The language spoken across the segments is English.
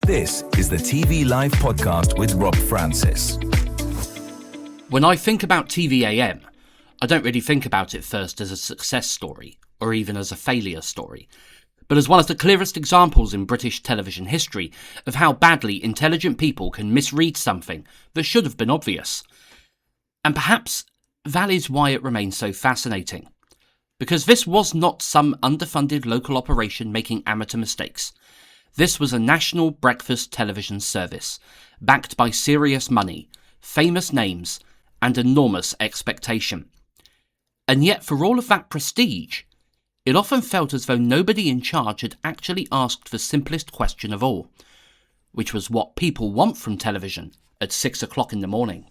This is the TV Live podcast with Rob Francis. When I think about TVAM, I don't really think about it first as a success story, or even as a failure story, but as one of the clearest examples in British television history of how badly intelligent people can misread something that should have been obvious. And perhaps that is why it remains so fascinating. Because this was not some underfunded local operation making amateur mistakes. This was a national breakfast television service, backed by serious money, famous names, and enormous expectation. And yet, for all of that prestige, it often felt as though nobody in charge had actually asked the simplest question of all, which was what people want from television at 6 o'clock in the morning.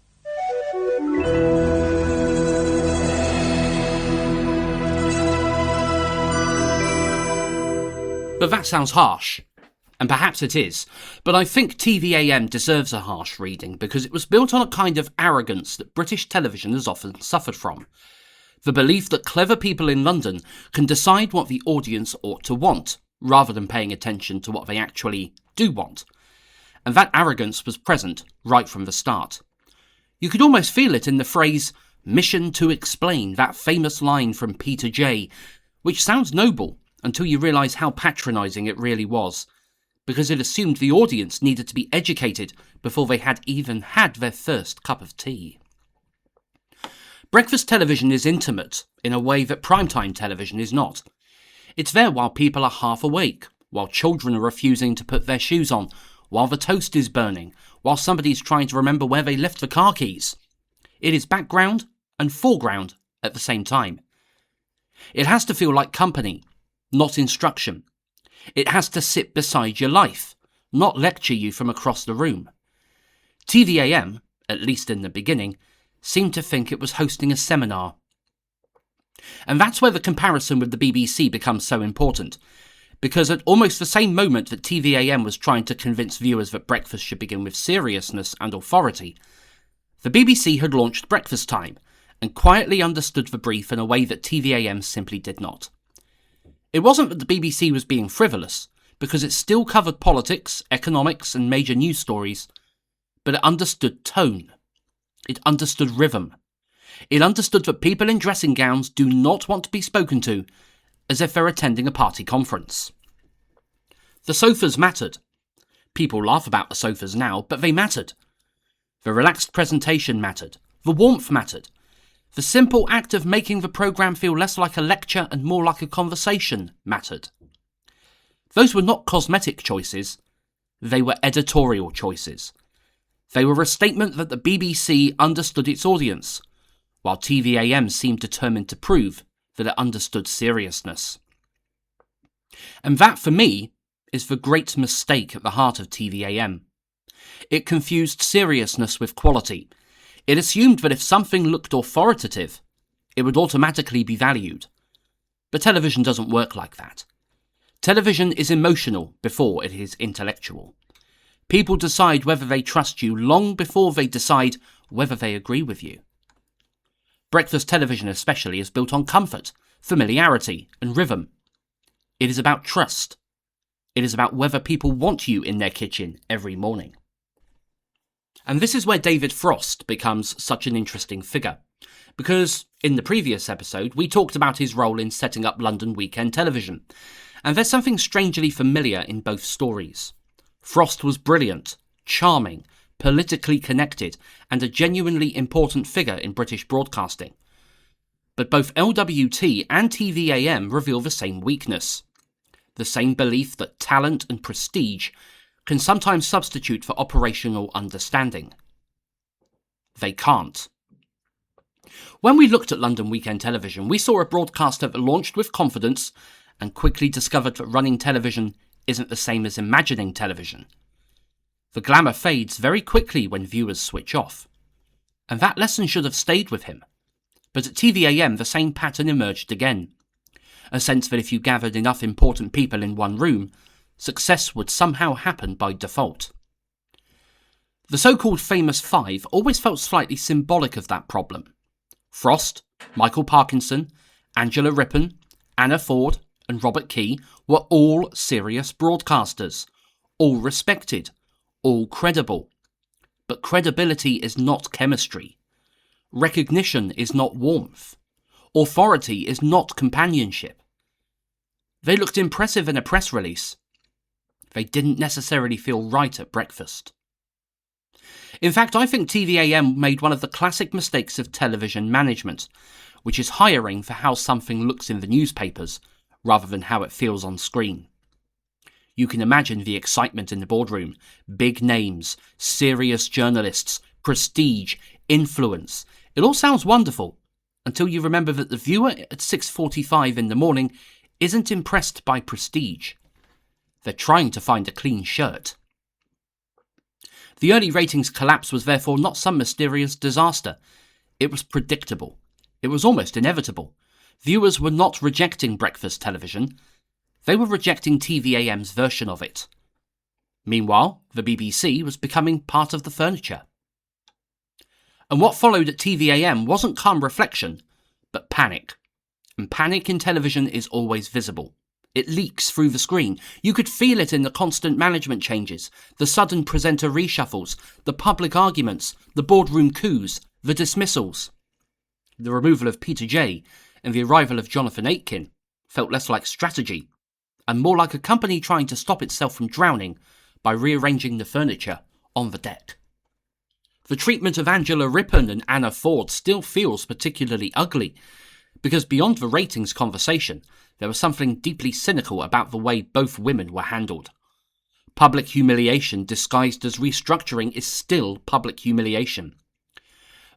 But that sounds harsh. And perhaps it is, but I think TVAM deserves a harsh reading because it was built on a kind of arrogance that British television has often suffered from. The belief that clever people in London can decide what the audience ought to want, rather than paying attention to what they actually do want. And that arrogance was present right from the start. You could almost feel it in the phrase, "mission to explain," that famous line from Peter Jay, which sounds noble until you realise how patronising it really was. Because it assumed the audience needed to be educated before they had even had their first cup of tea. Breakfast television is intimate in a way that primetime television is not. It's there while people are half awake, while children are refusing to put their shoes on, while the toast is burning, while somebody's trying to remember where they left the car keys. It is background and foreground at the same time. It has to feel like company, not instruction. It has to sit beside your life, not lecture you from across the room. TVAM, at least in the beginning, seemed to think it was hosting a seminar. And that's where the comparison with the BBC becomes so important, because at almost the same moment that TVAM was trying to convince viewers that breakfast should begin with seriousness and authority, the BBC had launched Breakfast Time and quietly understood the brief in a way that TVAM simply did not. It wasn't that the BBC was being frivolous, because it still covered politics, economics, and major news stories, but it understood tone. It understood rhythm. It understood that people in dressing gowns do not want to be spoken to as if they're attending a party conference. The sofas mattered. People laugh about the sofas now, but they mattered. The relaxed presentation mattered. The warmth mattered. The simple act of making the programme feel less like a lecture and more like a conversation mattered. Those were not cosmetic choices, they were editorial choices. They were a statement that the BBC understood its audience, while TVAM seemed determined to prove that it understood seriousness. And that, for me, is the great mistake at the heart of TVAM. It confused seriousness with quality. It assumed that if something looked authoritative, it would automatically be valued. But television doesn't work like that. Television is emotional before it is intellectual. People decide whether they trust you long before they decide whether they agree with you. Breakfast television especially is built on comfort, familiarity, and rhythm. It is about trust. It is about whether people want you in their kitchen every morning. And this is where David Frost becomes such an interesting figure, because in the previous episode we talked about his role in setting up London weekend television, and there's something strangely familiar in both stories. Frost was brilliant, charming, politically connected, and a genuinely important figure in British broadcasting. But both LWT and TVAM reveal the same weakness, the same belief that talent and prestige can sometimes substitute for operational understanding. They can't. When we looked at London weekend television, we saw a broadcaster that launched with confidence and quickly discovered that running television isn't the same as imagining television. The glamour fades very quickly when viewers switch off. And that lesson should have stayed with him. But at TVAM, the same pattern emerged again. A sense that if you gathered enough important people in one room, success would somehow happen by default. The so-called famous five always felt slightly symbolic of that problem. Frost, Michael Parkinson, Angela Rippon, Anna Ford, and Robert Key were all serious broadcasters, all respected, all credible. But credibility is not chemistry. Recognition is not warmth. Authority is not companionship. They looked impressive in a press release. They didn't necessarily feel right at breakfast. In fact, I think TVAM made one of the classic mistakes of television management, which is hiring for how something looks in the newspapers rather than how it feels on screen. You can imagine the excitement in the boardroom. Big names, serious journalists, prestige, influence. It all sounds wonderful until you remember that the viewer at 6:45 in the morning isn't impressed by prestige. They're trying to find a clean shirt. The early ratings collapse was therefore not some mysterious disaster. It was predictable. It was almost inevitable. Viewers were not rejecting breakfast television. They were rejecting TVAM's version of it. Meanwhile, the BBC was becoming part of the furniture. And what followed at TVAM wasn't calm reflection, but panic. And panic in television is always visible. It leaks through the screen. You could feel it in the constant management changes, the sudden presenter reshuffles, the public arguments, the boardroom coups, the dismissals. The removal of Peter Jay and the arrival of Jonathan Aitken felt less like strategy and more like a company trying to stop itself from drowning by rearranging the furniture on the deck. The treatment of Angela Rippon and Anna Ford still feels particularly ugly, because beyond the ratings conversation, there was something deeply cynical about the way both women were handled. Public humiliation disguised as restructuring is still public humiliation.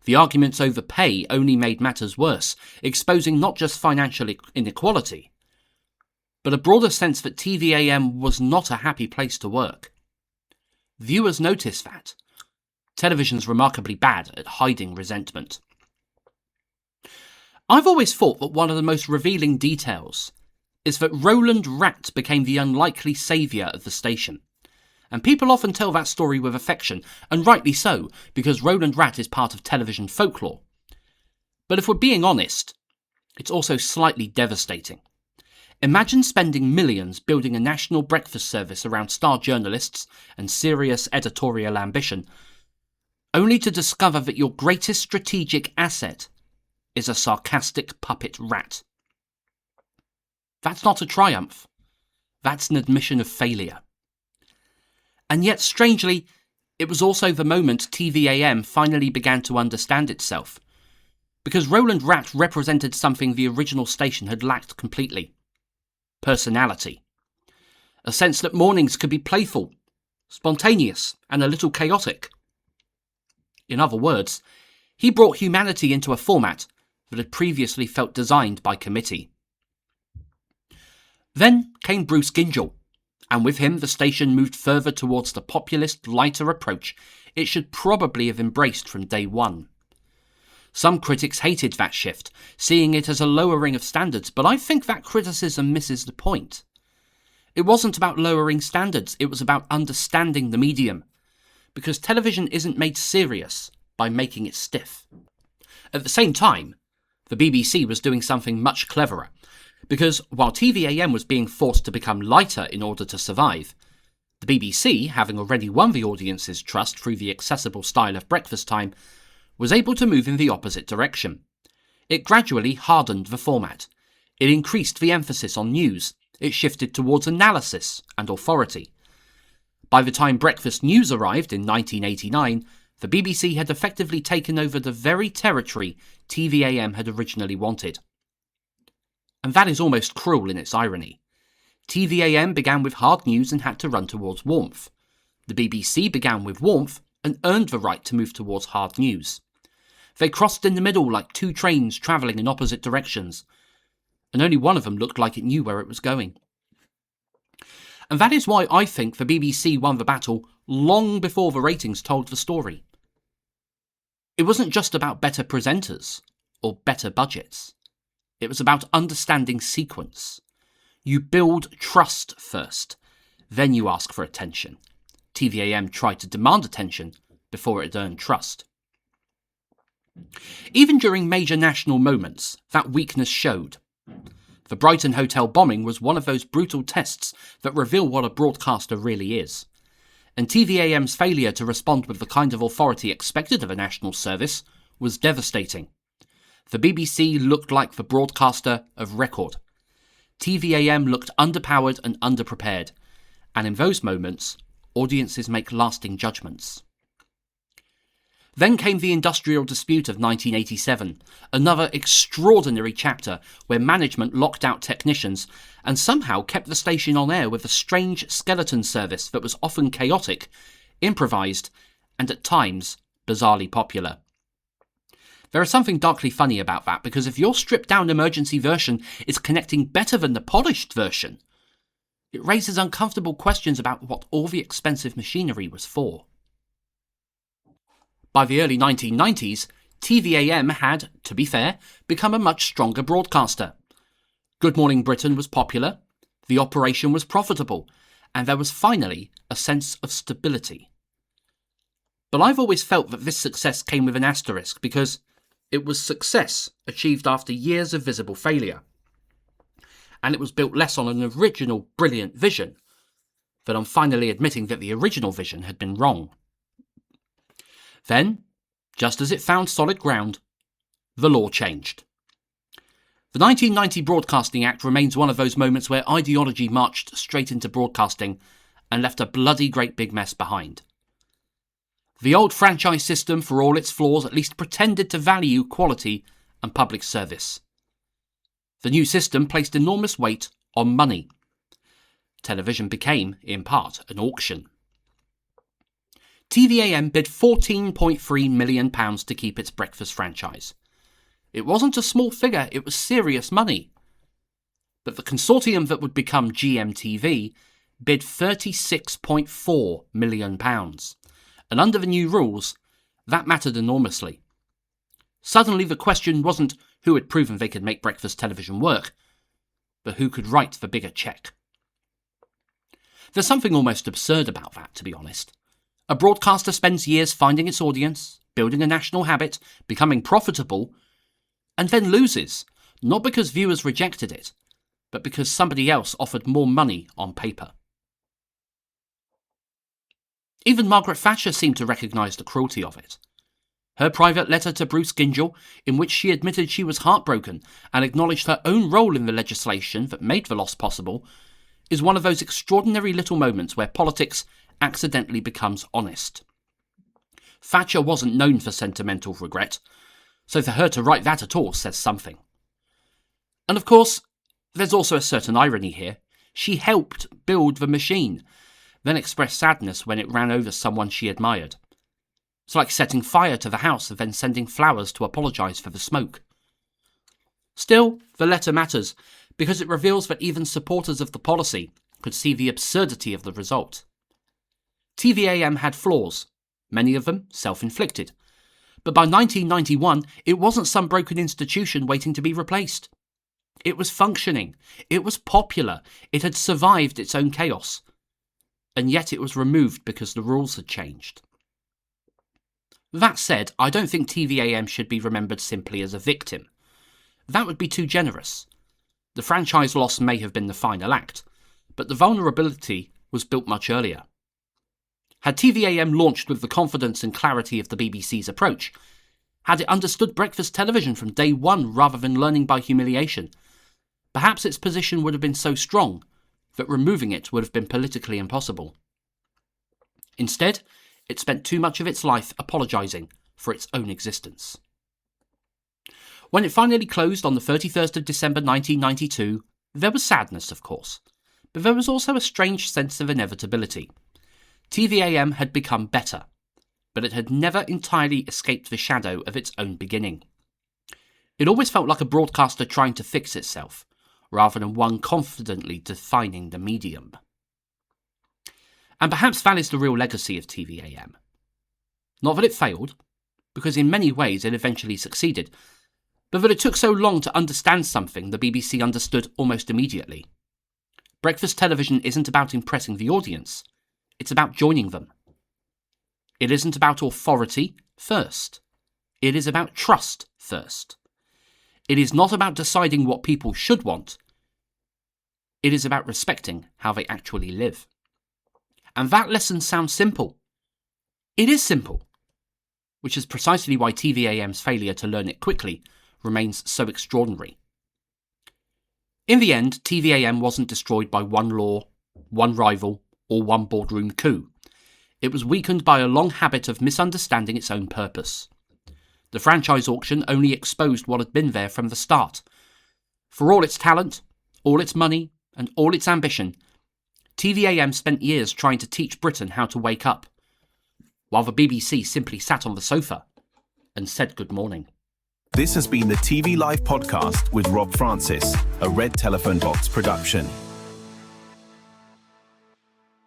The arguments over pay only made matters worse, exposing not just financial inequality, but a broader sense that TVAM was not a happy place to work. Viewers noticed that. Television's remarkably bad at hiding resentment. I've always thought that one of the most revealing details is that Roland Rat became the unlikely saviour of the station. And people often tell that story with affection, and rightly so, because Roland Rat is part of television folklore. But if we're being honest, it's also slightly devastating. Imagine spending millions building a national breakfast service around star journalists and serious editorial ambition, only to discover that your greatest strategic asset is a sarcastic puppet rat. That's not a triumph. That's an admission of failure. And yet, strangely, it was also the moment TVAM finally began to understand itself, because Roland Rat represented something the original station had lacked completely. Personality. A sense that mornings could be playful, spontaneous, and a little chaotic. In other words, he brought humanity into a format that had previously felt designed by committee. Then came Bruce Gyngell, and with him the station moved further towards the populist, lighter approach it should probably have embraced from day one. Some critics hated that shift, seeing it as a lowering of standards, but I think that criticism misses the point. It wasn't about lowering standards, it was about understanding the medium, because television isn't made serious by making it stiff. At the same time, the BBC was doing something much cleverer, because while TVAM was being forced to become lighter in order to survive, the BBC, having already won the audience's trust through the accessible style of breakfast time, was able to move in the opposite direction. It gradually hardened the format. It increased the emphasis on news. It shifted towards analysis and authority. By the time breakfast news arrived in 1989, the BBC had effectively taken over the very territory TVAM had originally wanted. And that is almost cruel in its irony. TVAM began with hard news and had to run towards warmth. The BBC began with warmth and earned the right to move towards hard news. They crossed in the middle like two trains travelling in opposite directions, and only one of them looked like it knew where it was going. And that is why I think the BBC won the battle long before the ratings told the story. It wasn't just about better presenters or better budgets. It was about understanding sequence. You build trust first, then you ask for attention. TVAM tried to demand attention before it earned trust. Even during major national moments, that weakness showed. The Brighton hotel bombing was one of those brutal tests that reveal what a broadcaster really is. and TVAM's failure to respond with the kind of authority expected of a national service was devastating. The BBC looked like the broadcaster of record. TVAM looked underpowered and underprepared, and in those moments, audiences make lasting judgments. Then came the industrial dispute of 1987, another extraordinary chapter where management locked out technicians and somehow kept the station on air with a strange skeleton service that was often chaotic, improvised, and at times bizarrely popular. There is something darkly funny about that, because if your stripped-down emergency version is connecting better than the polished version, it raises uncomfortable questions about what all the expensive machinery was for. By the early 1990s, TVAM had, to be fair, become a much stronger broadcaster. Good Morning Britain was popular, the operation was profitable, and there was finally a sense of stability. But I've always felt that this success came with an asterisk, because it was success achieved after years of visible failure. And it was built less on an original brilliant vision than on finally admitting that the original vision had been wrong. Then, just as it found solid ground, the law changed. The 1990 Broadcasting Act remains one of those moments where ideology marched straight into broadcasting and left a bloody great big mess behind. The old franchise system, for all its flaws, at least pretended to value quality and public service. The new system placed enormous weight on money. Television became, in part, an auction. TVAM bid £14.3 million to keep its breakfast franchise. It wasn't a small figure, it was serious money. But the consortium that would become GMTV bid £36.4 million. And under the new rules, that mattered enormously. Suddenly the question wasn't who had proven they could make breakfast television work, but who could write the bigger cheque. There's something almost absurd about that, to be honest. A broadcaster spends years finding its audience, building a national habit, becoming profitable, and then loses, not because viewers rejected it, but because somebody else offered more money on paper. Even Margaret Thatcher seemed to recognise the cruelty of it. Her private letter to Bruce Gyngell, in which she admitted she was heartbroken and acknowledged her own role in the legislation that made the loss possible, is one of those extraordinary little moments where politics accidentally becomes honest. Thatcher wasn't known for sentimental regret, so for her to write that at all says something. And of course, there's also a certain irony here. She helped build the machine, then expressed sadness when it ran over someone she admired. It's like setting fire to the house and then sending flowers to apologise for the smoke. Still, the letter matters, because it reveals that even supporters of the policy could see the absurdity of the result. TVAM had flaws, many of them self-inflicted. But by 1991, it wasn't some broken institution waiting to be replaced. It was functioning. It was popular. It had survived its own chaos. And yet it was removed because the rules had changed. That said, I don't think TVAM should be remembered simply as a victim. That would be too generous. The franchise loss may have been the final act, but the vulnerability was built much earlier. Had TVAM launched with the confidence and clarity of the BBC's approach, had it understood breakfast television from day one rather than learning by humiliation, perhaps its position would have been so strong that removing it would have been politically impossible. Instead, it spent too much of its life apologising for its own existence. When it finally closed on the 31st of December 1992, there was sadness, of course, but there was also a strange sense of inevitability. TVAM had become better, but it had never entirely escaped the shadow of its own beginning. It always felt like a broadcaster trying to fix itself, rather than one confidently defining the medium. And perhaps that is the real legacy of TVAM. Not that it failed, because in many ways it eventually succeeded, but that it took so long to understand something the BBC understood almost immediately. Breakfast television isn't about impressing the audience, it's about joining them. It isn't about authority first. It is about trust first. It is not about deciding what people should want. It is about respecting how they actually live. And that lesson sounds simple. It is simple, which is precisely why TVAM's failure to learn it quickly remains so extraordinary. In the end, TVAM wasn't destroyed by one law, one rival, or one boardroom coup. It was weakened by a long habit of misunderstanding its own purpose. The franchise auction only exposed what had been there from the start. For all its talent, all its money, and all its ambition, TVAM spent years trying to teach Britain how to wake up, while the BBC simply sat on the sofa and said good morning. This has been the TV Live podcast with Rob Francis, a Red Telephone Box production.